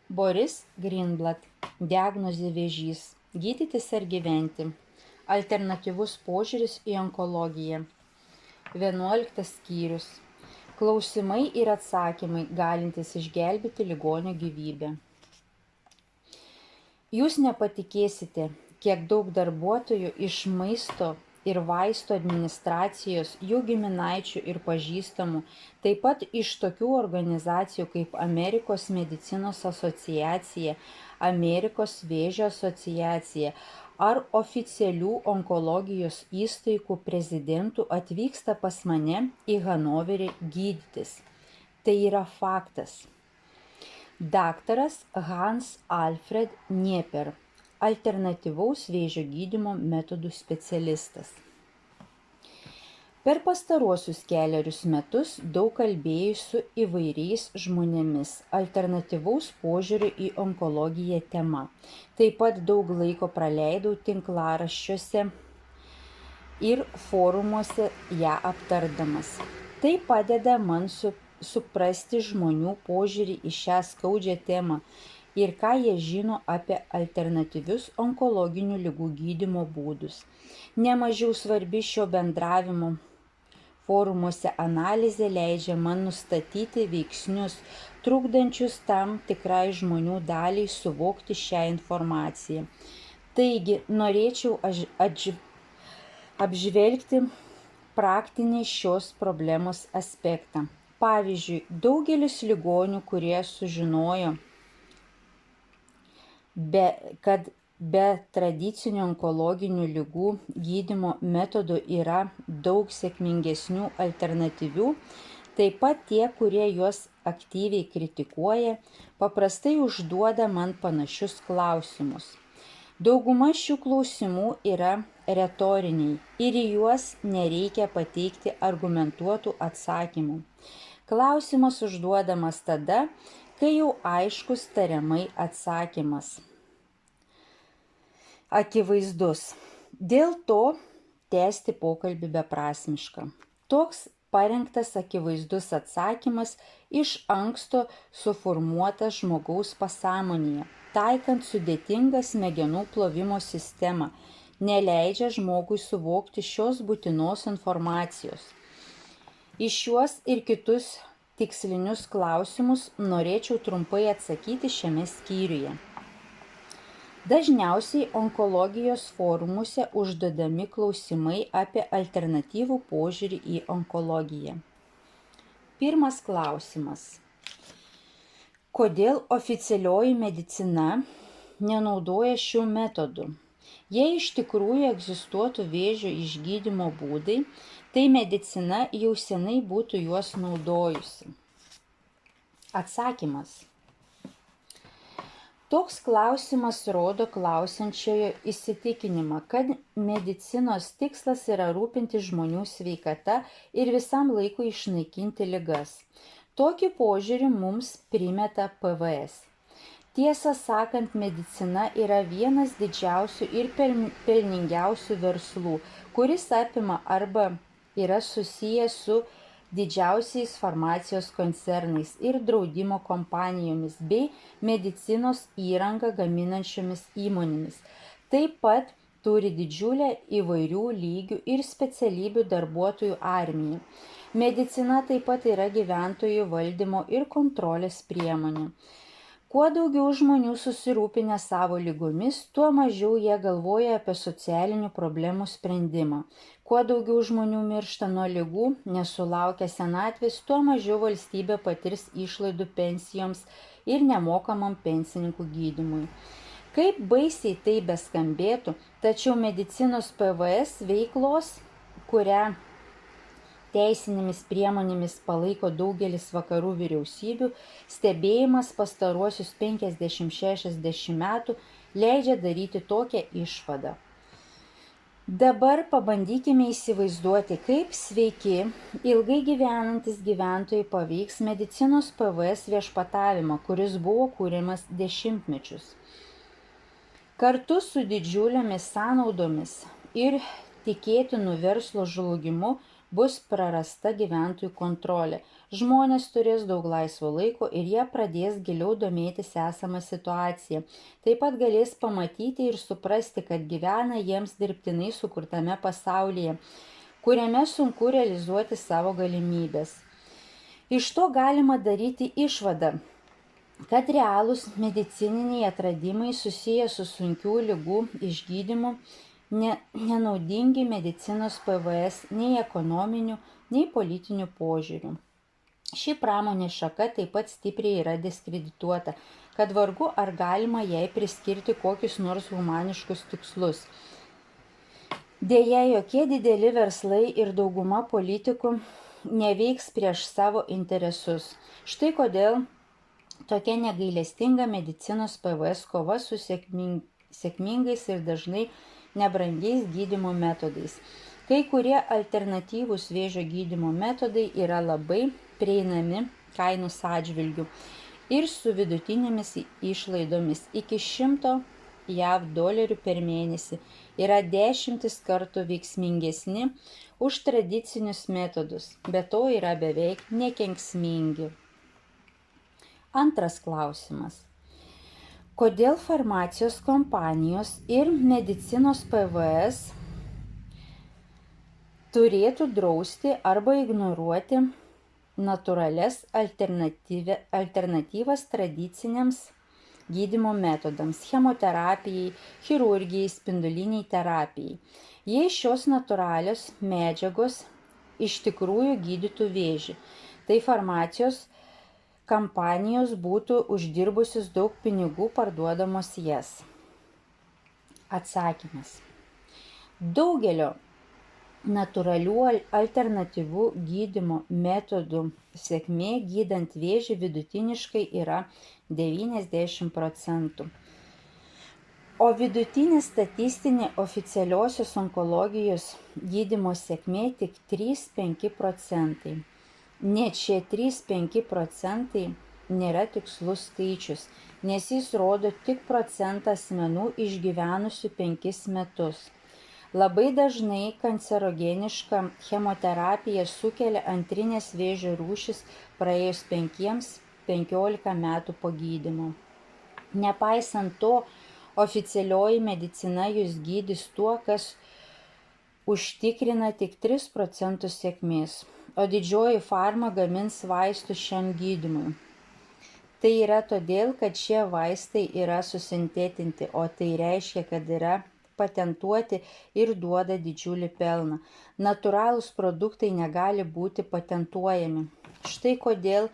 Boris Greenblatt. Diagnozė vėžys. Gydytis ar gyventi. Alternatyvus požiūris į onkologiją. 11 skyrius. Klausimai ir atsakymai, galintys išgelbėti ligonio gyvybę. Jūs nepatikėsite, kiek daug darbuotojų iš maisto ir vaistų administracijos, jų giminaičių ir pažįstamų, taip pat iš tokių organizacijų kaip Amerikos medicinos asociacija, Amerikos vėžio asociacija ar oficialių onkologijos įstaigų prezidentų atvyksta pas mane į Hanoverį gydytis. Tai yra faktas. Daktaras Hans Alfred Nieper, alternatyvaus vėžio gydymo metodų specialistas. Per pastaruosius kelerius metus daug kalbėjau su įvairiais žmonėmis alternatyvaus požiūrio į onkologiją tema. Taip pat daug laiko praleidau tinklaraščiuose ir forumuose ją aptardamas. Tai padeda man suprasti žmonių požiūrį į šią skaudžią temą ir ką jie žino apie alternatyvius onkologinių ligų gydymo būdus. Nemažiau svarbi šio bendravimo forumuose analizė leidžia man nustatyti veiksnius, trukdančius tam tikrai žmonių daliai suvokti šią informaciją. Taigi, norėčiau apžvelgti praktinį šios problemos aspektą. Pavyzdžiui, daugelis ligonių, kurie sužinojo, kad be tradicinių onkologinių ligų gydymo metodų yra daug sėkmingesnių alternatyvių, taip pat tie, kurie juos aktyviai kritikuoja, paprastai užduoda man panašius klausimus. Dauguma šių klausimų yra retoriniai ir į juos nereikia pateikti argumentuotų atsakymų. Klausimas užduodamas tada, kai jau aiškus tariamai atsakymas akivaizdus. Dėl to tęsti pokalbį beprasmiška. Toks parengtas akivaizdus atsakymas iš anksto suformuotas žmogaus pasąmonėje, taikant sudėtingą smegenų plovimo sistemą, neleidžia žmogui suvokti šios būtinos informacijos. Į šiuos ir kitus tikslinius klausimus norėčiau trumpai atsakyti šiame skyriuje. Dažniausiai onkologijos forumuose užduodami klausimai apie alternatyvų požiūrį į onkologiją. Pirmas klausimas. Kodėl oficialioji medicina nenaudoja šių metodų? Jei iš tikrųjų egzistuotų vėžio išgydymo būdai, tai medicina jau senai būtų juos naudojusi. Atsakymas. Toks klausimas rodo klausiančiojo įsitikinimą, kad medicinos tikslas yra rūpinti žmonių sveikata ir visam laikui išnaikinti ligas. Tokį požiūrį mums primeta PVS. Tiesą sakant, medicina yra vienas didžiausių ir pelningiausių verslų, kuris apima arba yra susijęs su didžiausiais farmacijos koncernais ir draudimo kompanijomis bei medicinos įrangą gaminančiomis įmonėmis. Taip pat turi didžiulę įvairių lygių ir specialybių darbuotojų armiją. Medicina taip pat yra gyventojų valdymo ir kontrolės priemonė. Kuo daugiau žmonių susirūpinę savo ligomis, tuo mažiau jie galvoja apie socialinių problemų sprendimą. Kuo daugiau žmonių miršta nuo ligų, nesulaukia senatvės, tuo mažiau valstybė patirs išlaidų pensijoms ir nemokamam pensininkų gydymui. Kaip baisiai tai beskambėtų, tačiau medicinos PVS veiklos, kurią teisinėmis priemonėmis palaiko daugelis vakarų vyriausybių, stebėjimas pastaruosius 50-60 metų leidžia daryti tokią išvadą. Dabar pabandykime įsivaizduoti, kaip sveiki, ilgai gyvenantys gyventojai paveiks medicinos PVS viešpatavimą, kuris buvo kūriamas dešimtmečius. Kartu su didžiulėmis sąnaudomis ir tikėtinu verslo žlugimu bus prarasta gyventojų kontrolė. Žmonės turės daug laisvo laiko ir jie pradės giliau domėtis esamą situaciją. Taip pat galės pamatyti ir suprasti, kad gyvena jiems dirbtinai sukurtame pasaulyje, kuriame sunku realizuoti savo galimybės. Iš to galima daryti išvadą, kad realūs medicininiai atradimai susiję su sunkių ligų išgydymu nenaudingi medicinos PVS nei ekonominių, nei politinių požiūrių. Ši pramonės šaka taip pat stipriai yra diskredituota, kad vargu ar galima jai priskirti kokius nors humaniškus tikslus. Deja, jokie dideli verslai ir dauguma politikų neveiks prieš savo interesus. Štai kodėl tokia negailestinga medicinos PVS kova su sėkmingais ir dažnai nebrangiais gydymo metodais. Kai kurie alternatyvūs vėžio gydymo metodai yra labai prieinami kainos atžvilgių ir su vidutinėmis išlaidomis iki $100 per mėnesį yra 10 kartų veiksmingesni už tradicinius metodus, bet to yra beveik nekenksmingi. Antras klausimas. Kodėl farmacijos kompanijos ir medicinos PVS turėtų drausti arba ignoruoti natūralias alternatyvas tradiciniams gydymo metodams – chemoterapijai, chirurgijai, spinduliniai terapijai, jei šios natūralios medžiagos iš tikrųjų gydytų vėžį, tai farmacijos kompanijos būtų uždirbusios daug pinigų parduodamos jas. Atsakymas. Daugelio natūralių alternatyvų gydymo metodų sėkmė gydant vėžį vidutiniškai yra 90%. O vidutinė statistinė oficialiosios onkologijos gydymo sėkmė tik 3–5%. Net šie 3–5% nėra tikslus skaičius, nes jis rodo tik procentą asmenų išgyvenusių 5 metus. Labai dažnai kancerogeniška chemoterapija sukelia antrinės vėžio rūšis praėjus 5–15 metų po gydymo. Nepaisant to, oficialioji medicina jūs gydys tuo, kas užtikrina tik 3% sėkmės, o didžioji farma gamins vaistus šiam gydymui. Tai yra todėl, kad šie vaistai yra susintetinti, o tai reiškia, kad yra patentuoti ir duoda didžiulį pelną. Natūralūs produktai negali būti patentuojami. Štai kodėl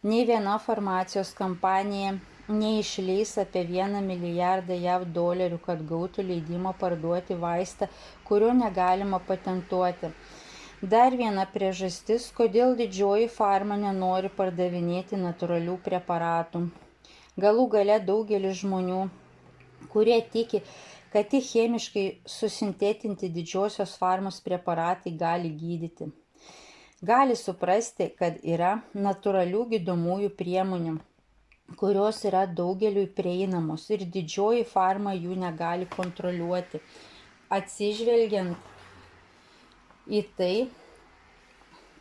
nei viena farmacijos kompanija neišleis apie $1 milijardą JAV, kad gautų leidimą parduoti vaistą, kurio negalima patentuoti. Dar viena priežastis, kodėl didžioji farma nenori pardavinėti natūralių preparatų. Galų gale daugelis žmonių, kurie tiki, kad tik chemiškai susintetinti didžiosios farmos preparatai gali gydyti, gali suprasti, kad yra natūralių gydomųjų priemonių, kurios yra daugeliui prieinamos ir didžioji farma jų negali kontroliuoti. Atsižvelgiant į tai,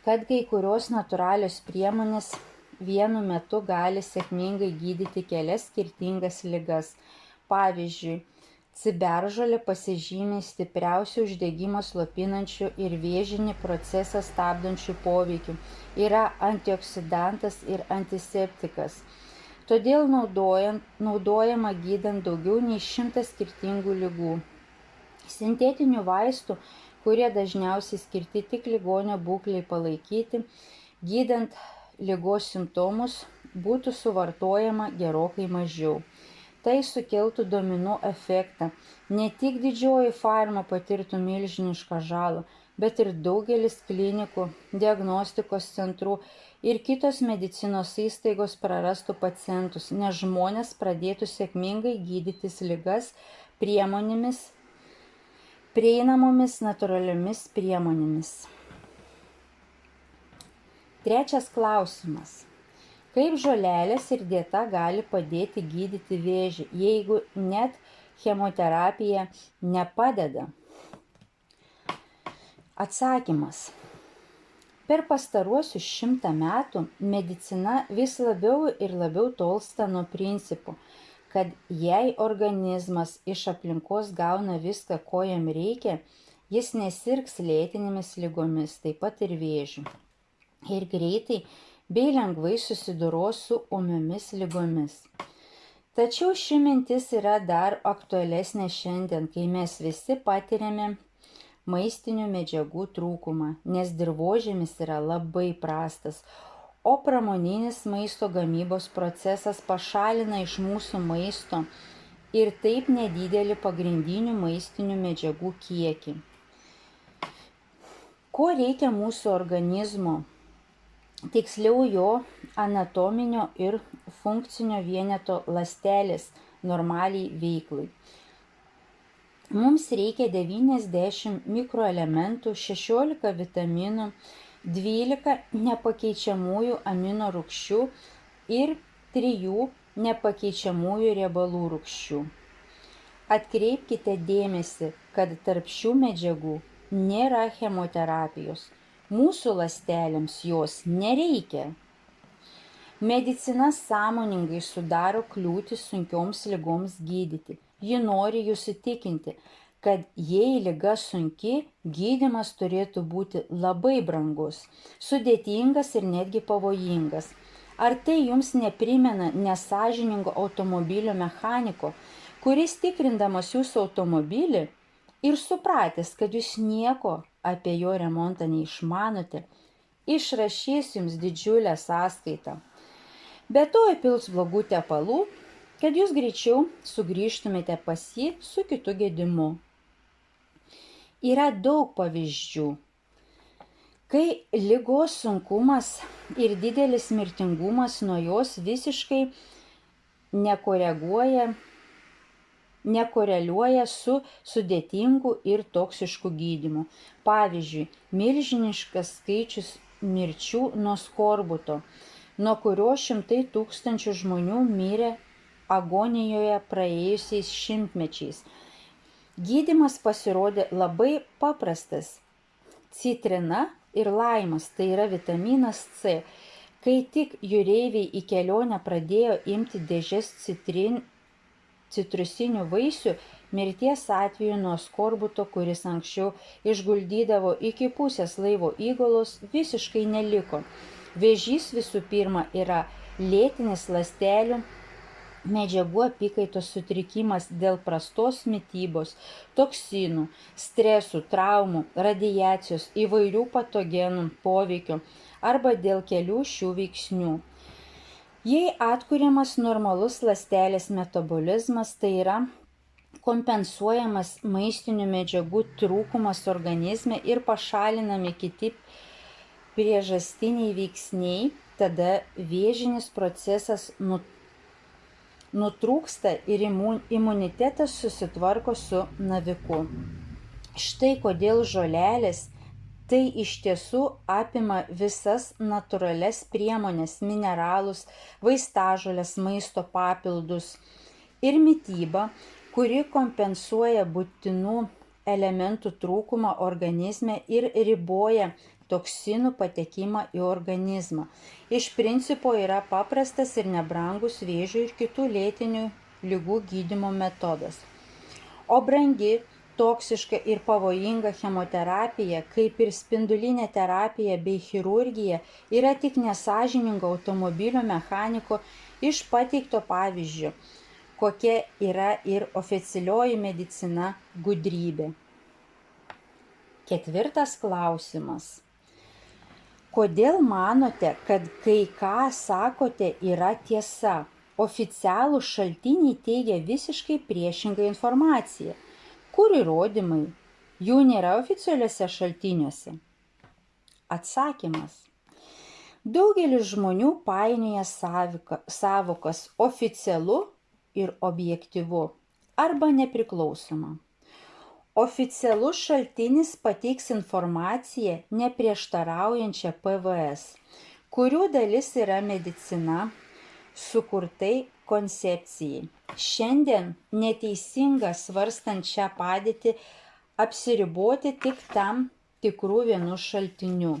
kad kai kurios natūralios priemonės vienu metu gali sėkmingai gydyti kelias skirtingas ligas. Pavyzdžiui, ciberžolė pasižymi stipriausių uždegimą slopinančių ir vėžinį procesą stabdančių poveikių. Yra antioksidantas ir antiseptikas. Todėl naudojama gydant daugiau nei 100 skirtingų ligų. Sintetinių vaistų, kurie dažniausiai skirti tik ligonio būklei palaikyti, gydant ligos simptomus, būtų suvartojama gerokai mažiau. Tai sukeltų dominų efektą. Ne tik didžioji farma patirtų milžinišką žalą, bet ir daugelis klinikų, diagnostikos centrų ir kitos medicinos įstaigos prarastų pacientus, nes žmonės pradėtų sėkmingai gydytis ligas prieinamomis natūraliomis priemonėmis. Trečias klausimas. Kaip žolelės ir dieta gali padėti gydyti vėžį, jeigu net chemoterapija nepadeda? Atsakymas. Per pastaruosius 100 metų medicina vis labiau ir labiau tolsta nuo principų, kad jei organizmas iš aplinkos gauna viską, ko jam reikia, jis nesirgs lėtinėmis ligomis, taip pat ir vėžiu. Ir greitai bei lengvai susidoros su ūmiomis ligomis. Tačiau ši mintis yra dar aktualesnė šiandien, kai mes visi patiriame maistinių medžiagų trūkumą, nes dirvožemis yra labai prastas, o pramoninis maisto gamybos procesas pašalina iš mūsų maisto ir taip nedidelį pagrindinių maistinių medžiagų kiekį. Ko reikia mūsų organizmo? Tiksliau jo anatominio ir funkcinio vieneto ląstelės normaliai veiklai. Mums reikia 90 mikroelementų, 16 vitaminų, 12 nepakeičiamųjų amino rūgščių ir 3 nepakeičiamųjų riebalų rūgščių. Atkreipkite dėmesį, kad tarp šių medžiagų nėra chemoterapijos. Mūsų ląstelėms jos nereikia. Medicina sąmoningai sudaro kliūtis sunkioms ligoms gydyti. Ji nori jūs įtikinti, kad jei liga sunki, gydymas turėtų būti labai brangus, sudėtingas ir netgi pavojingas. Ar tai jums neprimena nesąžiningo automobilio mechaniko, kuris tikrindamas jūsų automobilį ir supratęs, kad jūs nieko apie jo remontą neišmanote, išrašys jums didžiulę sąskaitą. Be to įpils blogų tepalų, kad jūs greičiau sugrįžtumėte pas jį su kitu gedimu. Yra daug pavyzdžių, kai ligos sunkumas ir didelis mirtingumas nuo jos visiškai nekoreliuoja su sudėtingu ir toksišku gydymu. Pavyzdžiui, milžiniškas skaičius mirčių nuo skorbuto, nuo kurio 100 000 žmonių mirė agonijoje praėjusiais šimtmečiais. Gydymas pasirodė labai paprastas. Citrina ir laimas, tai yra vitaminas C. Kai tik jūreiviai į kelionę pradėjo imti dėžes citrusinių vaisių, mirties atveju nuo skorbuto, kuris anksčiau išguldydavo iki pusės laivo įgulos, visiškai neliko. Vėžys visų pirma yra lėtinis ląstelių medžiagų apykaitos sutrikimas dėl prastos mitybos, toksinų, stresų, traumų, radiacijos, įvairių patogenų poveikio arba dėl kelių šių veiksnių. Jei atkuriamas normalus ląstelės metabolizmas, tai yra kompensuojamas maistinių medžiagų trūkumas organizme ir pašalinami kiti priežastiniai veiksniai, tada vėžinis procesas nutrūksta ir imunitetas susitvarko su naviku. Štai kodėl žolelės tai iš tiesų apima visas natūralias priemones, mineralus, vaistažoles, maisto papildus ir mitybą, kuri kompensuoja būtinų elementų trūkumą organizme ir riboja toksinų patekimą į organizmą. Iš principo yra paprastas ir nebrangus vėžio ir kitų lėtinių ligų gydymo metodas. O brangi, toksiška ir pavojinga chemoterapija, kaip ir spindulinė terapija bei chirurgija, yra tik nesąžiningo automobilio mechaniko iš pateikto pavyzdžio, kokia yra ir oficialioji medicina gudrybė. 4. klausimas. Kodėl manote, kad kai ką sakote yra tiesa? Oficialūs šaltiniai teigia visiškai priešingą informaciją. Kur įrodymai? Jų nėra oficialiuose šaltiniuose. Atsakymas. Daugelis žmonių painioja sąvokas oficialu ir objektyvu arba nepriklausoma. Oficialus šaltinis pateiks informaciją neprieštaraujančią PVS, kurių dalis yra medicina, sukurtai koncepcijai. Šiandien neteisinga svarstant šią padėtį apsiriboti tik tam tikrų vienų šaltinių.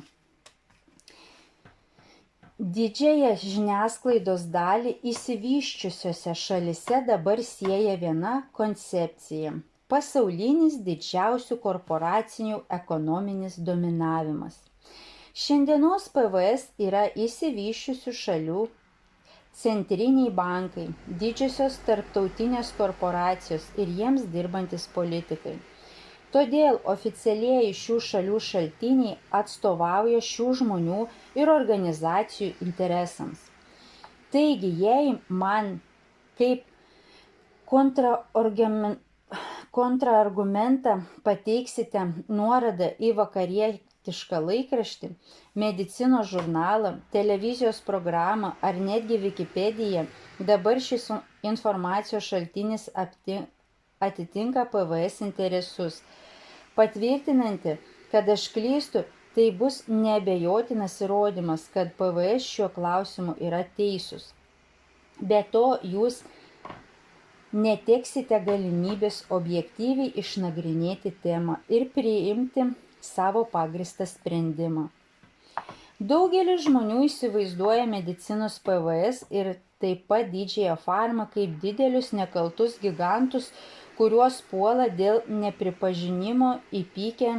Didžiąją žiniasklaidos dalį išsivysčiusiose šalise dabar sieja viena koncepcija – pasaulinis didžiausių korporacinių ekonominis dominavimas. Šiandienos PVS yra išsivysčiusių šalių centriniai bankai, didžiosios tarptautinės korporacijos ir jiems dirbantis politikai. Todėl oficialieji šių šalių šaltiniai atstovauja šių žmonių ir organizacijų interesams. Taigi, jei man kaip kontraargumentą pateiksite nuorodą į vakarietišką laikraštį, medicinos žurnalą, televizijos programą ar netgi Wikipediją, dabar šis informacijos šaltinis atitinka PVS interesus. Patvirtinanti, kad aš klystu, tai bus neabejotinas įrodymas, kad PVS šiuo klausimu yra teisūs. Be to, jūs neteksite galimybės objektyviai išnagrinėti temą ir priimti savo pagrįstą sprendimą. Daugelis žmonių įsivaizduoja medicinos PVS ir taip pat didžiąją farmą kaip didelius nekaltus gigantus, kuriuos puola dėl nepripažinimo įpykę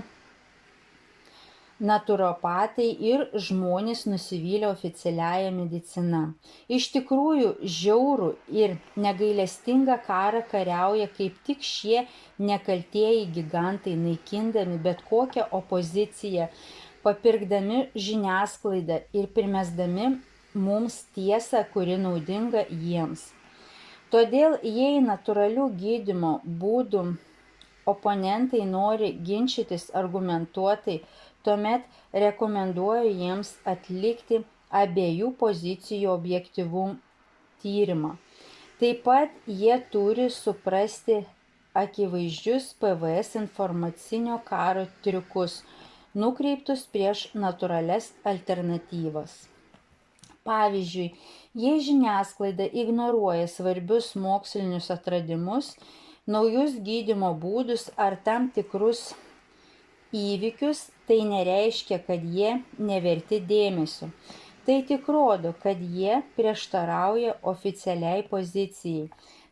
naturopatai ir žmonės nusivylę oficialiąją mediciną. Iš tikrųjų, žiaurų ir negailestingą karą kariauja kaip tik šie nekaltieji gigantai, naikindami bet kokią opoziciją, papirkdami žiniasklaidą ir primesdami mums tiesą, kuri naudinga jiems. Todėl, jei natūralių gydymo būdų oponentai nori ginčytis argumentuotai, tuomet rekomenduoju jiems atlikti abiejų pozicijų objektyvų tyrimą. Taip pat jie turi suprasti akivaizdžius PVS informacinio karo triukus, nukreiptus prieš natūralias alternatyvas. Pavyzdžiui, jei žiniasklaida ignoruoja svarbius mokslinius atradimus, naujus gydymo būdus ar tam tikrus įvykius, tai nereiškia, kad jie neverti dėmesio. Tai tik rodo, kad jie prieštarauja oficialiai pozicijai.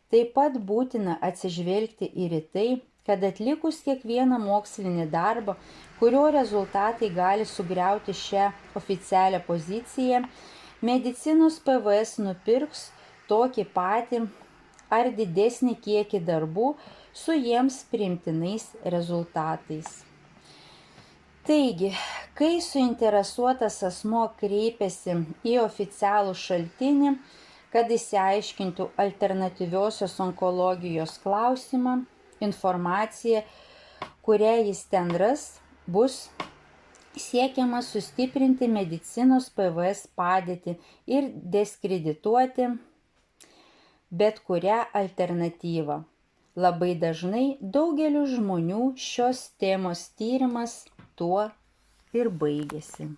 Taip pat būtina atsižvelgti ir į tai, kad atlikus kiekvieną mokslinį darbą, kurio rezultatai gali sugriauti šią oficialią poziciją, medicinos PVS nupirks tokį patį ar didesnį kiekį darbų su jiems priimtinais rezultatais. Taigi, kai suinteresuotas asmuo kreipiasi į oficialų šaltinį, kad išsiaiškintų alternatyviosios onkologijos klausimą, informacija, kurią jis ten ras, bus siekiama sustiprinti medicinos PVS padėtį ir diskredituoti bet kurią alternatyvą. Labai dažnai daugeliu žmonių šios temos tyrimas tuo ir baigėsi.